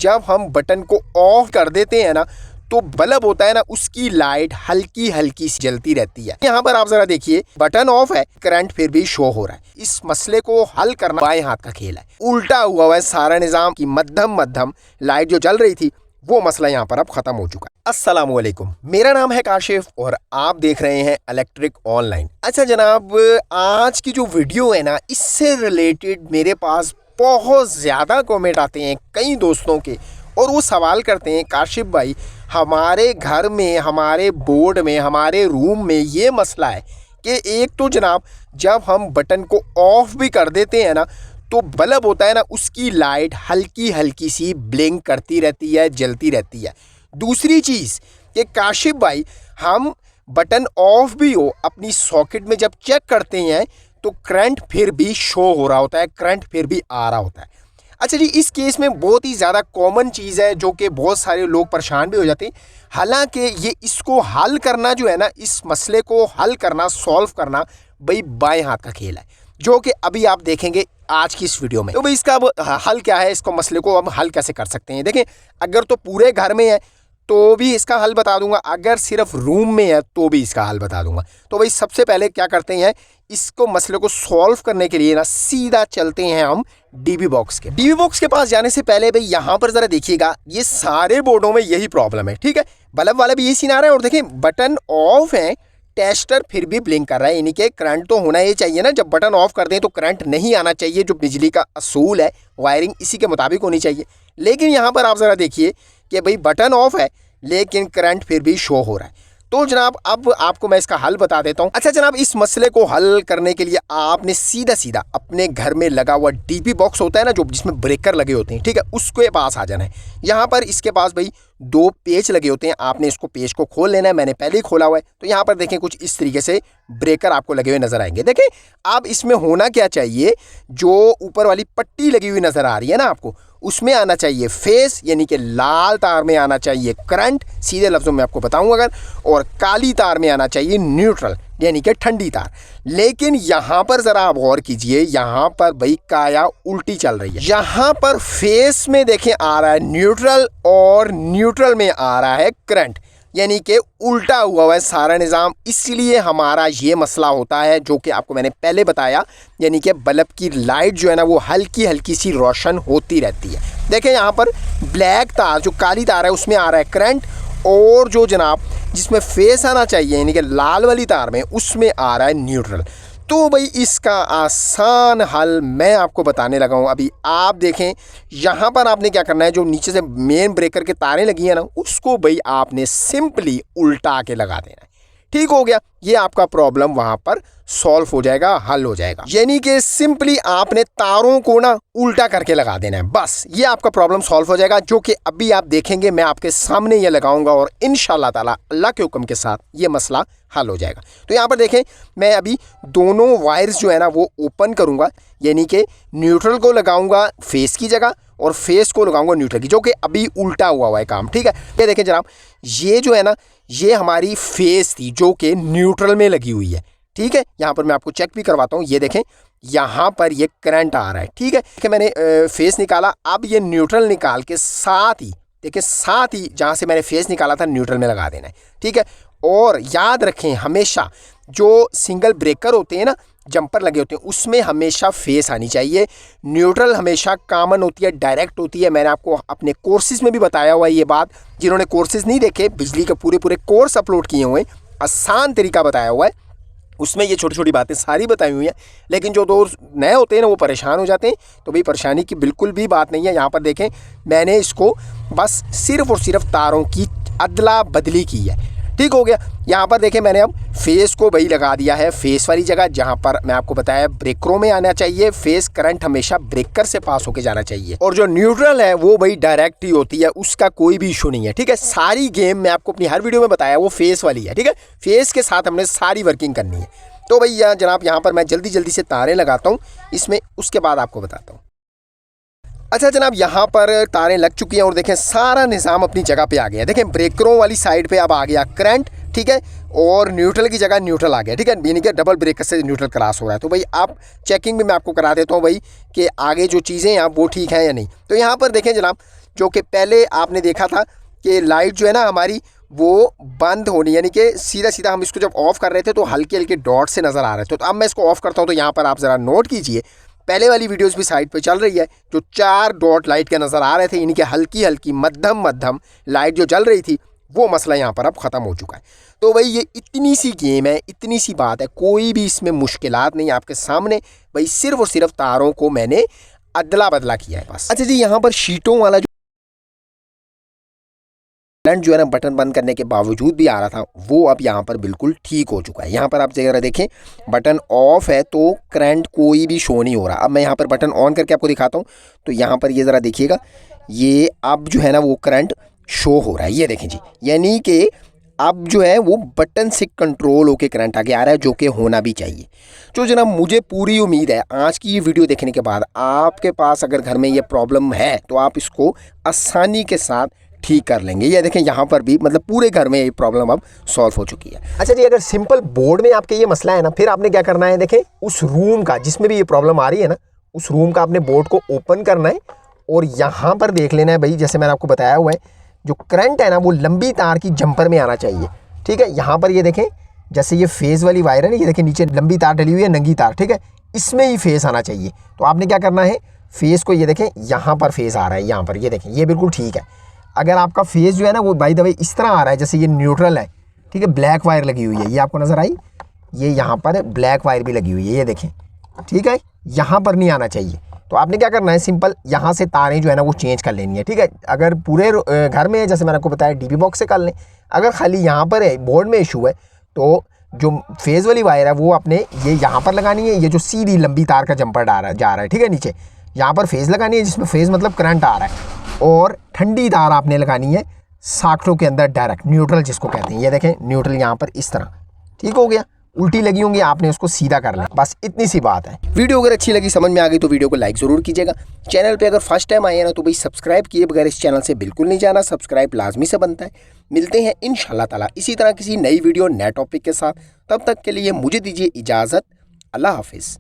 जब हम बटन को ऑफ कर देते हैं ना तो बल्ब होता है ना उसकी लाइट हल्की हल्की सी जलती रहती है। यहाँ पर आप जरा देखिए, बटन ऑफ है, करंट फिर भी शो हो रहा है। इस मसले को हल करना बाएं हाथ का खेल है। उल्टा हुआ है सारा निजाम की मध्यम लाइट जो जल रही थी वो मसला यहाँ पर अब खत्म हो चुका है। अस्सलाम वालेकुम, मेरा नाम है काशिफ और आप देख रहे हैं इलेक्ट्रिक ऑनलाइन। अच्छा जनाब, आज की जो वीडियो है ना इससे रिलेटेड मेरे पास बहुत ज़्यादा कमेंट आते हैं कई दोस्तों के, और वो सवाल करते हैं काशिफ भाई हमारे घर में, हमारे बोर्ड में, हमारे रूम में ये मसला है कि एक तो जनाब जब हम बटन को ऑफ भी कर देते हैं ना तो बल्ब होता है ना उसकी लाइट हल्की हल्की सी ब्लिंक करती रहती है, जलती रहती है। दूसरी चीज़ कि काशिफ भाई हम बटन ऑफ भी हो अपनी सॉकेट में जब चेक करते हैं तो करंट फिर भी शो हो रहा होता है, करंट फिर भी आ रहा होता है। अच्छा जी, इस केस में बहुत ही ज़्यादा कॉमन चीज़ है जो कि बहुत सारे लोग परेशान भी हो जाते हैं। हालांकि ये इसको हल करना जो है ना, इस मसले को हल करना, सॉल्व करना भाई बाएं हाथ का खेल है, जो कि अभी आप देखेंगे आज की इस वीडियो में। तो भाई इसका अब हल क्या है, इसको मसले को हम हल कैसे कर सकते हैं। देखें, अगर तो पूरे घर में है तो भी इसका हल बता दूंगा, अगर सिर्फ रूम में है तो भी इसका हल बता दूंगा। तो भाई सबसे पहले क्या करते हैं, इसको मसले को सॉल्व करने के लिए ना सीधा चलते हैं हम डीबी बॉक्स के। डीबी बॉक्स के पास जाने से पहले भाई यहाँ पर ज़रा देखिएगा, ये सारे बोर्डों में यही प्रॉब्लम है, ठीक है। बल्ब वाला भी यही सीन आ रहा है और देखें बटन ऑफ है, टेस्टर फिर भी ब्लिंक कर रहा है, यानी कि करंट तो होना ही चाहिए ना। जब बटन ऑफ कर दें तो करंट नहीं आना चाहिए, जो बिजली का असूल है, वायरिंग इसी के मुताबिक होनी चाहिए। लेकिन यहाँ पर आप ज़रा देखिए कि भाई बटन ऑफ है लेकिन करंट फिर भी शो हो रहा है। तो जनाब अब आपको मैं इसका हल बता देता हूँ। अच्छा जनाब, इस मसले को हल करने के लिए आपने सीधा अपने घर में लगा हुआ डीपी बॉक्स होता है ना, जो जिसमें ब्रेकर लगे होते हैं, ठीक है, उसके पास आ जाना है। यहाँ पर इसके पास भाई 2 पेच लगे होते हैं, आपने इसको पेच को खोल लेना है। मैंने पहले ही खोला हुआ है। तो यहाँ पर देखें कुछ इस तरीके से ब्रेकर आपको लगे हुए नजर आएंगे। देखें अब इसमें होना क्या चाहिए, जो ऊपर वाली पट्टी लगी हुई नजर आ रही है ना आपको, उसमें आना चाहिए फेस, यानी कि लाल तार में आना चाहिए करंट, सीधे लफ्ज़ों में आपको बताऊं अगर, और काली तार में आना चाहिए न्यूट्रल, यानी कि ठंडी तार। लेकिन यहाँ पर ज़रा आप गौर कीजिए, यहाँ पर भाई काया उल्टी चल रही है। यहाँ पर फेस में देखें आ रहा है न्यूट्रल और न्यूट्रल में आ रहा है करंट, यानी कि उल्टा हुआ है सारा निज़ाम। इसलिए हमारा ये मसला होता है जो कि आपको मैंने पहले बताया, यानी कि बल्ब की लाइट जो है ना वो हल्की हल्की सी रोशन होती रहती है। देखें यहाँ पर ब्लैक तार, जो काली तार है उसमें आ रहा है करंट, और जो जनाब जिसमें फेस आना चाहिए यानी कि लाल वाली तार में, उसमें आ रहा है न्यूट्रल। तो भाई इसका आसान हल मैं आपको बताने लगा हूँ। अभी आप देखें यहाँ पर आपने क्या करना है, जो नीचे से मेन ब्रेकर के तारें लगी हैं ना उसको भाई आपने सिंपली उल्टा के लगा देना है। ठीक हो गया, ये आपका प्रॉब्लम वहाँ पर सॉल्व हो जाएगा, हल हो जाएगा। यानी कि सिंपली आपने तारों को ना उल्टा करके लगा देना है, बस ये आपका प्रॉब्लम सॉल्व हो जाएगा, जो कि अभी आप देखेंगे मैं आपके सामने ये लगाऊंगा और इंशाल्लाह ताला अल्लाह के हुक्म के साथ ये मसला हल हो जाएगा। तो यहाँ पर देखें मैं अभी दोनों वायर्स जो है ना वो ओपन करूँगा, यानी कि न्यूट्रल को लगाऊंगा फेस की जगह और फेस को लगाऊंगा न्यूट्रल की, जो कि अभी उल्टा हुआ है काम, ठीक है। ये देखें जनाब, ये जो है ना ये हमारी फेस थी जो कि न्यूट्रल में लगी हुई है, ठीक है। यहाँ पर मैं आपको चेक भी करवाता हूँ, ये देखें यहाँ पर ये करंट आ रहा है, ठीक है। देखिए मैंने फेस निकाला, अब ये न्यूट्रल निकाल के साथ ही देखिए, साथ ही जहाँ से मैंने फेस निकाला था न्यूट्रल में लगा देना है, ठीक है। और याद रखें हमेशा जो सिंगल ब्रेकर होते हैं ना, जंपर लगे होते हैं, उसमें हमेशा फेस आनी चाहिए। न्यूट्रल हमेशा कॉमन होती है, डायरेक्ट होती है। मैंने आपको अपने कोर्सेज में भी बताया हुआ है ये बात। जिन्होंने कोर्सेज नहीं देखे, बिजली के पूरे कोर्स अपलोड किए हुए, आसान तरीका बताया हुआ है, उसमें ये छोटी छोटी बातें सारी बताई हुई हैं। लेकिन जो दोस्त नए होते हैं ना वो परेशान हो जाते हैं, तो भाई परेशानी की बिल्कुल भी बात नहीं है। यहाँ पर देखें मैंने इसको बस सिर्फ और सिर्फ तारों की अदला बदली की है, ठीक हो गया। यहाँ पर देखें मैंने अब फेस को भाई लगा दिया है फेस वाली जगह, जहाँ पर मैं आपको बताया ब्रेकरों में आना चाहिए फेस, करंट हमेशा ब्रेकर से पास होके जाना चाहिए, और जो न्यूट्रल है वो भाई डायरेक्ट ही होती है, उसका कोई भी इशू नहीं है, ठीक है। सारी गेम मैं आपको अपनी हर वीडियो में बताया वो फेस वाली है, ठीक है। फेस के साथ हमने सारी वर्किंग करनी है। तो भैया जनाब यहाँ पर मैं जल्दी से तारें लगाता हूँ इसमें, उसके बाद आपको बताता हूँ। अच्छा जनाब, यहाँ पर तारें लग चुकी हैं और देखें सारा निज़ाम अपनी जगह पे आ गया। देखें ब्रेकरों वाली साइड पे अब आ गया करंट, ठीक है, और न्यूट्रल की जगह न्यूट्रल आ गया, ठीक है, यानी कि डबल ब्रेकर से न्यूट्रल क्रॉस हो रहा है। तो भाई आप चेकिंग भी मैं आपको करा देता हूँ भाई कि आगे जो चीज़ें हैं वो ठीक है या नहीं। तो यहाँ पर देखें जनाब, जो कि पहले आपने देखा था कि लाइट जो है ना हमारी वो बंद होनी, यानी कि सीधा सीधा हम इसको जब ऑफ़ कर रहे थे तो हल्के हल्के डॉट से नज़र आ रहे थे। तो अब मैं इसको ऑफ़ करता हूँ तो यहाँ पर आप ज़रा नोट कीजिए, पहले वाली वीडियोस भी साइड पे चल रही है, जो 4 डॉट लाइट के नज़र आ रहे थे, यानी कि हल्की हल्की मध्यम मध्यम लाइट जो जल रही थी, वो मसला यहाँ पर अब ख़त्म हो चुका है। तो भाई ये इतनी सी गेम है, इतनी सी बात है, कोई भी इसमें मुश्किलात नहीं आपके सामने। भाई सिर्फ और सिर्फ तारों को मैंने अदला बदला किया है बस। अच्छा जी, यहाँ पर शीटों वाला जो है ना बटन बंद करने के बावजूद भी आ रहा था, वो अब यहाँ पर बिल्कुल ठीक हो चुका है। यहाँ पर आप जरा देखें, बटन ऑफ है तो करंट कोई भी शो नहीं हो रहा। अब मैं यहाँ पर बटन ऑन करके आपको दिखाता हूँ, तो यहाँ पर ये ज़रा देखिएगा, ये अब जो है ना वो करंट शो हो रहा है। ये देखें जी, यानी कि अब जो है वो बटन से कंट्रोल होके करंट आगे आ रहा है, जो कि होना भी चाहिए। तो जनाब मुझे पूरी उम्मीद है आज की ये वीडियो देखने के बाद आपके पास अगर घर में ये प्रॉब्लम है तो आप इसको आसानी के साथ ठीक कर लेंगे। ये देखें यहाँ पर भी मतलब पूरे घर में ये प्रॉब्लम अब सॉल्व हो चुकी है। अच्छा जी, अगर सिंपल बोर्ड में आपके ये मसला है ना, फिर आपने क्या करना है, देखें उस रूम का जिसमें भी ये प्रॉब्लम आ रही है ना, उस रूम का आपने बोर्ड को ओपन करना है और यहाँ पर देख लेना है भाई, जैसे मैंने आपको बताया हुआ है, जो करंट है ना वो लंबी तार की जंपर में आना चाहिए। ठीक है, यहाँ पर ये देखें, जैसे ये फेज़ वाली वायर है ना, ये देखें नीचे लंबी तार डली हुई है, नंगी तार, ठीक है, इसमें ही फेस आना चाहिए। तो आपने क्या करना है, फेस को ये देखें, यहाँ पर फेस आ रहा है, यहाँ पर ये देखें, ये बिल्कुल ठीक है। अगर आपका फेस जो है ना वो बाय द वे इस तरह आ रहा है, जैसे ये न्यूट्रल है, ठीक है, ब्लैक वायर लगी हुई है, ये आपको नज़र आई, ये यहाँ पर ब्लैक वायर भी लगी हुई है, ये देखें, ठीक है, यहाँ पर नहीं आना चाहिए। तो आपने क्या करना है, सिंपल यहाँ से तारें जो है ना वो चेंज कर लेनी है। ठीक है, अगर पूरे घर में है, जैसे मैंने आपको बताया डीबी बॉक्स से कर लें। अगर खाली यहाँ पर है, बोर्ड में इशू है, तो जो फेज़ वाली वायर है वो आपने ये यहाँ पर लगानी है, ये जो सीधी लंबी तार का जंपर जा रहा है, ठीक है, नीचे यहाँ पर फेज़ लगानी है, जिसमें फेज़ मतलब करंट आ रहा है, और ठंडी तार आपने लगानी है साकटों के अंदर डायरेक्ट, न्यूट्रल जिसको कहते हैं। ये देखें न्यूट्रल यहाँ पर इस तरह, ठीक हो गया, उल्टी लगी होंगी, आपने उसको सीधा कर लें, बस इतनी सी बात है। वीडियो अगर अच्छी लगी, समझ में आ गई, तो वीडियो को लाइक ज़रूर कीजिएगा। चैनल पे अगर फर्स्ट टाइम आए हैं ना तो भाई सब्सक्राइब किए बगैर इस चैनल से बिल्कुल नहीं जाना, सब्सक्राइब लाजमी से बनता है। मिलते हैं इंशाल्लाह ताला इसी तरह किसी नई वीडियो नए टॉपिक के साथ, तब तक के लिए मुझे दीजिए इजाज़त। अल्लाह हाफिज़।